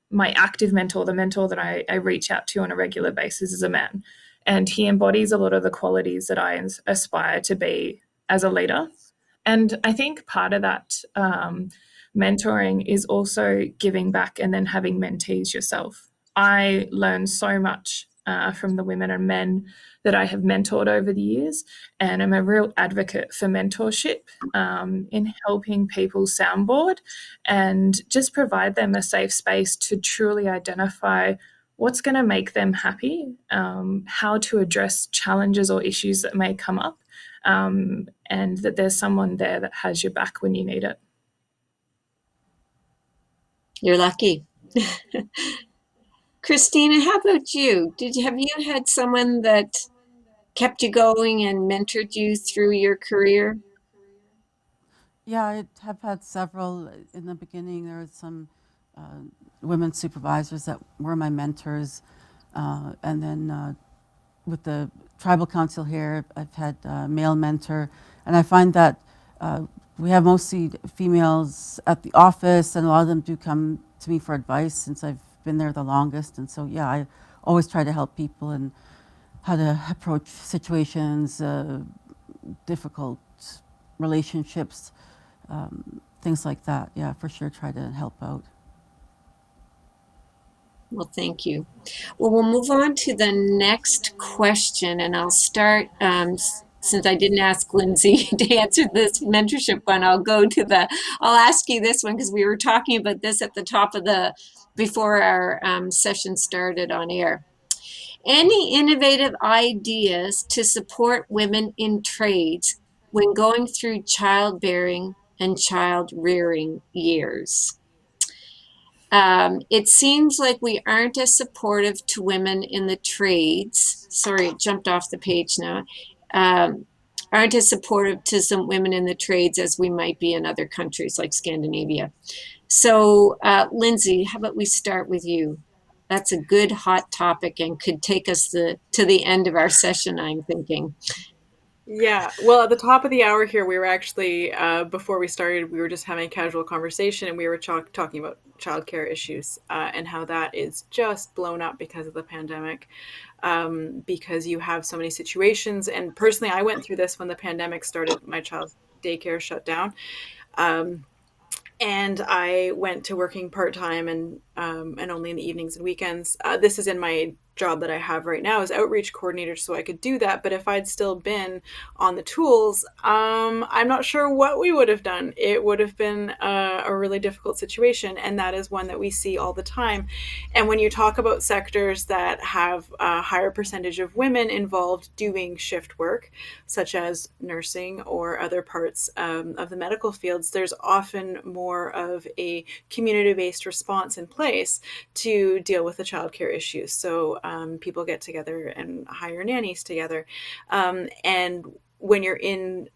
my active mentor, the mentor that I reach out to on a regular basis, is a man. And he embodies a lot of the qualities that I aspire to be as a leader. And I think part of that mentoring is also giving back and then having mentees yourself. I learned so much from the women and men that I have mentored over the years, and I'm a real advocate for mentorship in helping people soundboard and just provide them a safe space to truly identify what's going to make them happy, how to address challenges or issues that may come up, and that there's someone there that has your back when you need it. You're lucky. Christina, how about you? Have you had someone that kept you going and mentored you through your career? Yeah, I have had several. In the beginning, there was some women supervisors that were my mentors. And then with the tribal council here, I've had a male mentor. And I find that we have mostly females at the office, and a lot of them do come to me for advice since I've been there the longest. And so, yeah, I always try to help people and how to approach situations, difficult relationships, things like that. Yeah, for sure, try to help out. Well, thank you. Well, we'll move on to the next question, and I'll start, since I didn't ask Lindsay to answer this mentorship one, I'll ask you this one because we were talking about this at the top of before our session started on air. Any innovative ideas to support women in trades when going through childbearing and child rearing years? It seems like we aren't as supportive to women in the trades. Sorry, it jumped off the page now. Aren't as supportive to some women in the trades as we might be in other countries like Scandinavia. So, Lindsay, how about we start with you? That's a good hot topic and could take us to the end of our session, I'm thinking. Yeah, well, at the top of the hour here, we were actually, before we started, we were just having a casual conversation, and we were talking about childcare issues and how that is just blown up because of the pandemic, because you have so many situations. And personally, I went through this when the pandemic started. My child's daycare shut down. And I went to working part-time and only in the evenings and weekends. This is in my job that I have right now as outreach coordinator, so I could do that. But if I'd still been on the tools, I'm not sure what we would have done. It would have been a really difficult situation, and that is one that we see all the time. And when you talk about sectors that have a higher percentage of women involved doing shift work, such as nursing or other parts of the medical fields, there's often more of a community-based response in place to deal with the childcare issues. So people get together and hire nannies together. And when you're in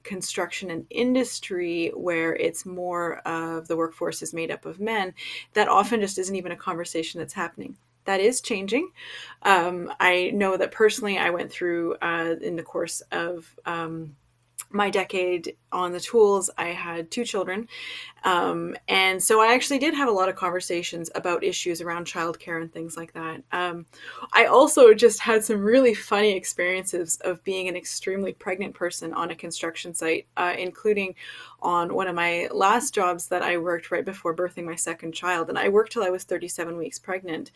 construction and industry where it's more of the workforce is made up of men, that often just isn't even a conversation that's happening. That is changing. I know that personally I went through in the course of my decade on the tools, I had 2 children. And so I actually did have a lot of conversations about issues around childcare and things like that. I also just had some really funny experiences of being an extremely pregnant person on a construction site, including on one of my last jobs that I worked right before birthing my second child. And I worked till I was 37 weeks pregnant.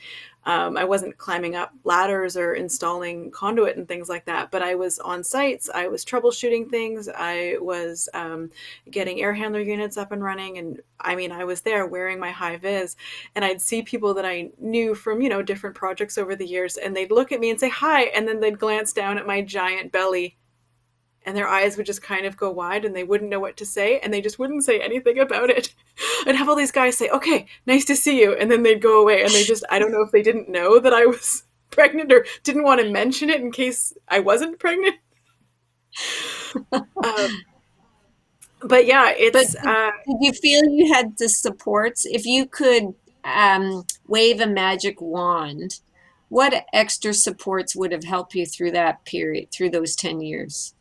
I wasn't climbing up ladders or installing conduit and things like that, but I was on sites, I was troubleshooting things, I was getting air handler units up and running. And I mean, I was there wearing my high vis, and I'd see people that I knew from, different projects over the years, and they'd look at me and say, hi, and then they'd glance down at my giant belly, and their eyes would just kind of go wide, and they wouldn't know what to say, and they just wouldn't say anything about it. I'd have all these guys say, okay, nice to see you, and then they'd go away, and I don't know if they didn't know that I was pregnant or didn't want to mention it in case I wasn't pregnant. But yeah, it's... did you feel you had the supports? If you could wave a magic wand, what extra supports would have helped you through that period, through those 10 years?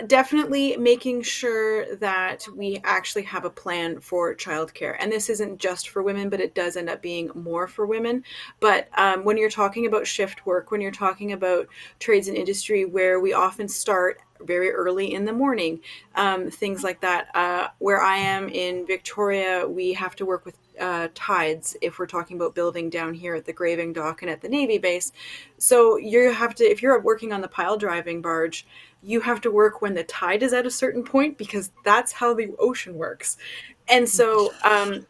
Definitely making sure that we actually have a plan for childcare. And this isn't just for women, but it does end up being more for women. But when you're talking about shift work, when you're talking about trades and industry where we often start very early in the morning, things like that. Where I am in Victoria, we have to work with tides if we're talking about building down here at the graving dock and at the Navy base. So you have to, if you're working on the pile driving barge, you have to work when the tide is at a certain point because that's how the ocean works. And so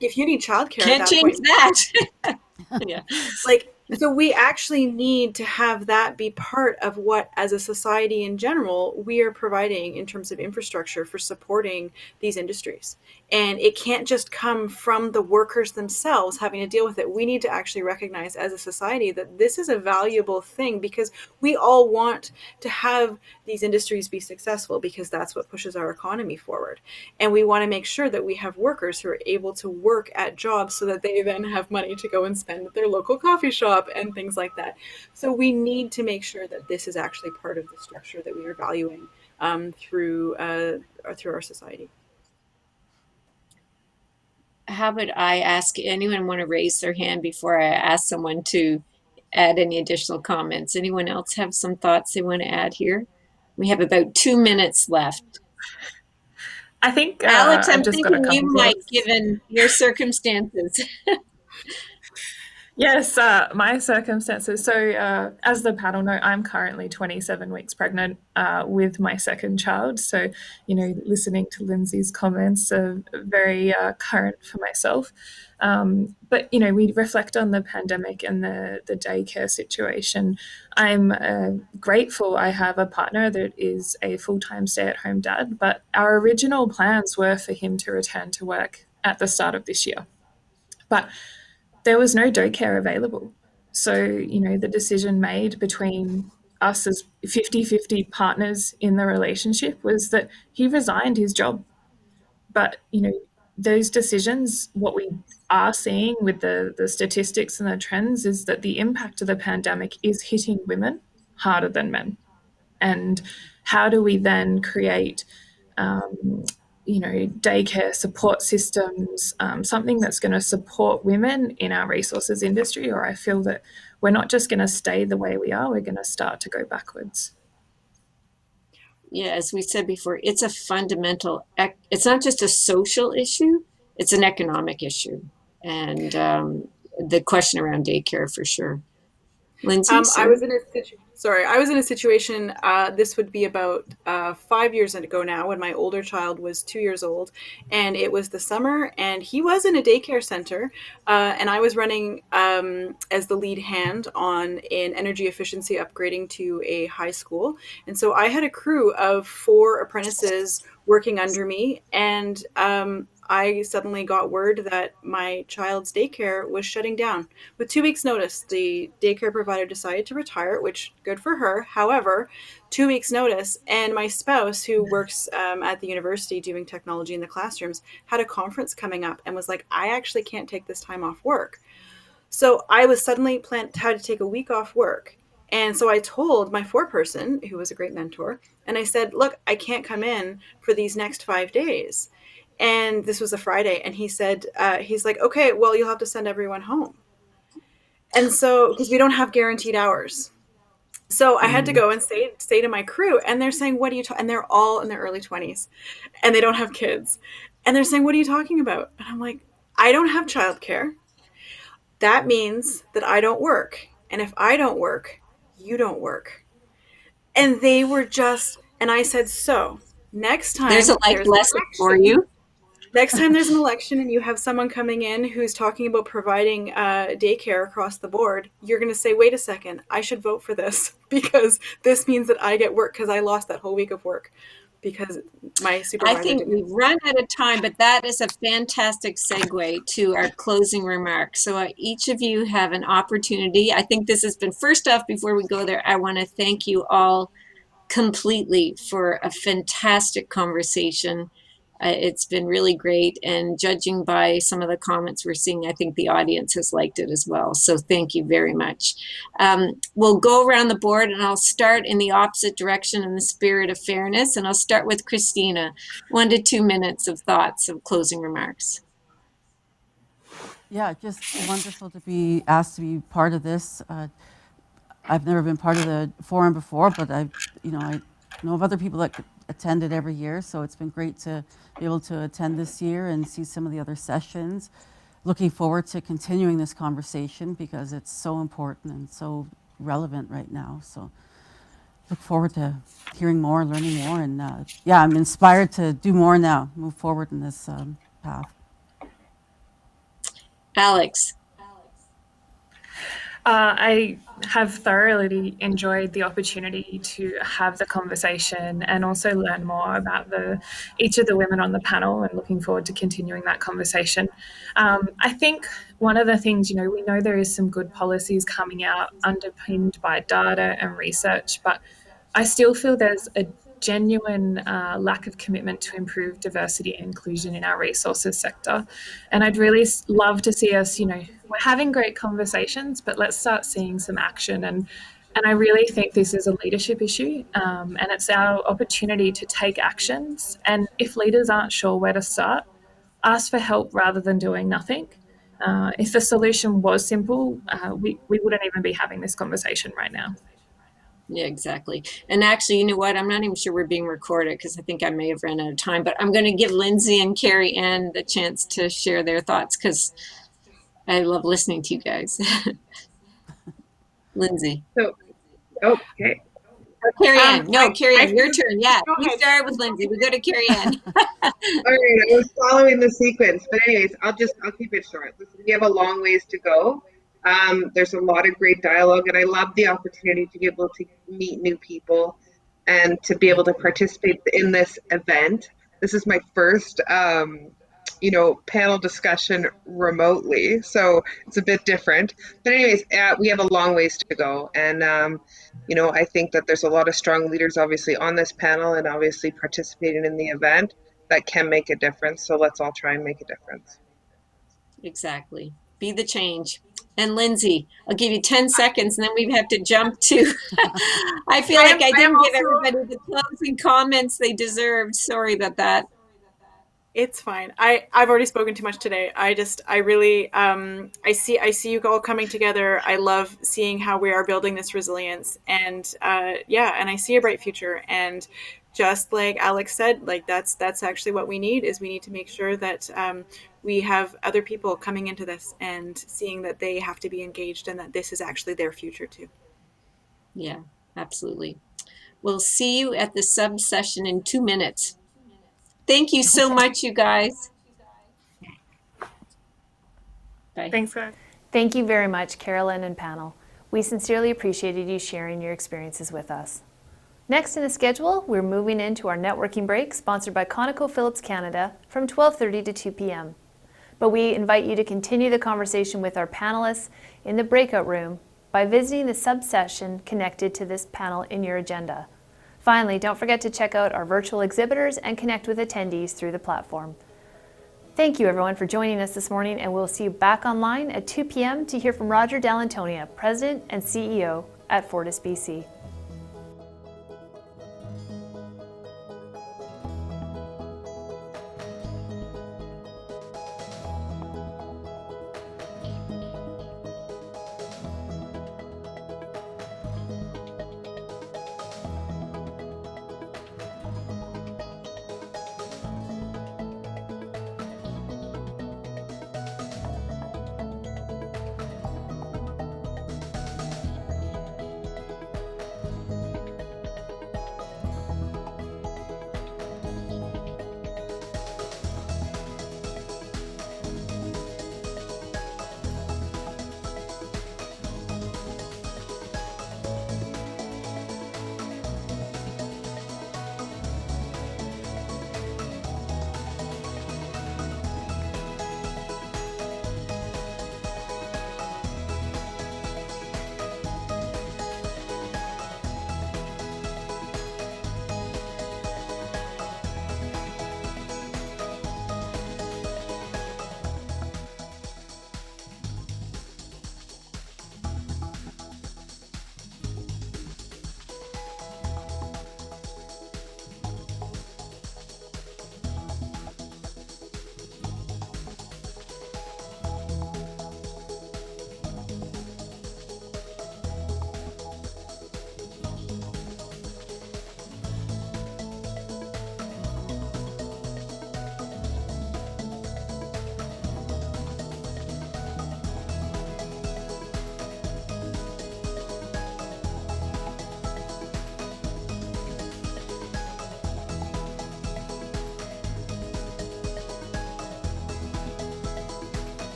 if you need childcare Can't at that change point, that. Yeah. So we actually need to have that be part of what, as a society in general, we are providing in terms of infrastructure for supporting these industries. And it can't just come from the workers themselves having to deal with it. We need to actually recognize as a society that this is a valuable thing because we all want to have these industries be successful because that's what pushes our economy forward. And we want to make sure that we have workers who are able to work at jobs so that they then have money to go and spend at their local coffee shop and things like that. So we need to make sure that this is actually part of the structure that we are valuing through our society. How would I ask anyone want to raise their hand before I ask someone to add any additional comments? Anyone else have some thoughts they want to add here? We have about 2 minutes left. I think Alex, I'm I've just got a thinking you couple might, thoughts. given your circumstances. Yes, my circumstances. So, as the panel know, I'm currently 27 weeks pregnant with my second child. So, listening to Lindsay's comments are very current for myself. But, we reflect on the pandemic and the daycare situation. I'm grateful I have a partner that is a full-time stay-at-home dad, but our original plans were for him to return to work at the start of this year. But there was no daycare available. So, the decision made between us as 50-50 partners in the relationship was that he resigned his job. But, those decisions, what we are seeing with the statistics and the trends is that the impact of the pandemic is hitting women harder than men. And how do we then create daycare support systems, something that's going to support women in our resources industry, or I feel that we're not just going to stay the way we are, we're going to start to go backwards. Yeah, as we said before, it's a fundamental, it's not just a social issue, it's an economic issue. And the question around daycare for sure. Lindsay, I was in a situation. This would be about 5 years ago now, when my older child was 2 years old, and it was the summer, and he was in a daycare center, and I was running as the lead hand on an energy efficiency upgrading to a high school, and so I had a crew of 4 apprentices working under me, and I suddenly got word that my child's daycare was shutting down. With 2 weeks' notice, the daycare provider decided to retire, which good for her. However, 2 weeks' notice, and my spouse, who works at the university doing technology in the classrooms, had a conference coming up and was like, I actually can't take this time off work. So I was suddenly had to take a week off work. And so I told my foreperson, who was a great mentor, and I said, look, I can't come in for these next 5 days. And this was a Friday. And he said, he's like, okay, well, you'll have to send everyone home. And so, because we don't have guaranteed hours. So I had to go and say to my crew, and they're saying, what are you talking? And they're all in their early 20s, and they don't have kids. And they're saying, what are you talking about? And I'm like, I don't have childcare. That means that I don't work. And if I don't work, you don't work. And they were just, and I said, so next time there's a life lesson for you. Next time there's an election and you have someone coming in who's talking about providing daycare across the board, you're going to say, wait a second, I should vote for this because this means that I get work because I lost that whole week of work because my supervisor I think we've run out of time, but that is a fantastic segue to our closing remarks. So each of you have an opportunity. I think this has been, first off, before we go there, I want to thank you all completely for a fantastic conversation. It's been really great, and judging by some of the comments we're seeing, I think the audience has liked it as well. So thank you very much. We'll go around the board, and I'll start in the opposite direction in the spirit of fairness, and I'll start with Christina. 1 to 2 minutes of thoughts of closing remarks. Yeah, just wonderful to be asked to be part of this. I've never been part of the forum before, but I know of other people that attend it every year, so it's been great to be able to attend this year and see some of the other sessions. Looking forward to continuing this conversation because it's so important and so relevant right now. So look forward to hearing more, learning more, and yeah, I'm inspired to do more now, move forward in this path. Alex. I have thoroughly enjoyed the opportunity to have the conversation and also learn more about each of the women on the panel, and looking forward to continuing that conversation. I think one of the things, we know there is some good policies coming out underpinned by data and research, but I still feel there's a genuine lack of commitment to improve diversity and inclusion in our resources sector. And I'd really love to see us, we're having great conversations, but let's start seeing some action. And I really think this is a leadership issue, and it's our opportunity to take actions. And if leaders aren't sure where to start, ask for help rather than doing nothing. If the solution was simple, we wouldn't even be having this conversation right now. Yeah, exactly. And actually, you know what? I'm not even sure we're being recorded because I think I may have run out of time, but I'm going to give Lindsay and Carrie Ann the chance to share their thoughts because I love listening to you guys. Lindsay. So, okay. Carrie Ann. No, Carrie Ann, your turn. Yeah, Go we ahead. started with Lindsay. We go to Carrie Ann. All right, I was following the sequence, but anyways, I'll keep it short. Listen, we have a long ways to go. There's a lot of great dialogue, and I love the opportunity to be able to meet new people and to be able to participate in this event. This is my first, panel discussion remotely, so it's a bit different. But anyways, we have a long ways to go, and I think that there's a lot of strong leaders, obviously, on this panel and obviously participating in the event that can make a difference. So let's all try and make a difference. Exactly. Be the change. And Lindsay, I'll give you 10 seconds and then we have to jump to, I feel like I didn't give everybody the closing comments they deserved. Sorry about that. It's fine. I've already spoken too much today. I really, I see you all coming together. I love seeing how we are building this resilience, and and I see a bright future. And just like Alex said, like that's actually what we need, is we need to make sure that we have other people coming into this and seeing that they have to be engaged and that this is actually their future too. Yeah, absolutely. We'll see you at the sub session in 2 minutes. Thank you so much, you guys. Bye. Thanks, guys. Thank you very much, Carolyn and panel. We sincerely appreciated you sharing your experiences with us. Next in the schedule, we're moving into our networking break sponsored by ConocoPhillips Canada from 12:30 to 2 p.m. But we invite you to continue the conversation with our panelists in the breakout room by visiting the sub-session connected to this panel in your agenda. Finally, don't forget to check out our virtual exhibitors and connect with attendees through the platform. Thank you everyone for joining us this morning, and we'll see you back online at 2 p.m. to hear from Roger Dall'Antonia, President and CEO at Fortis BC.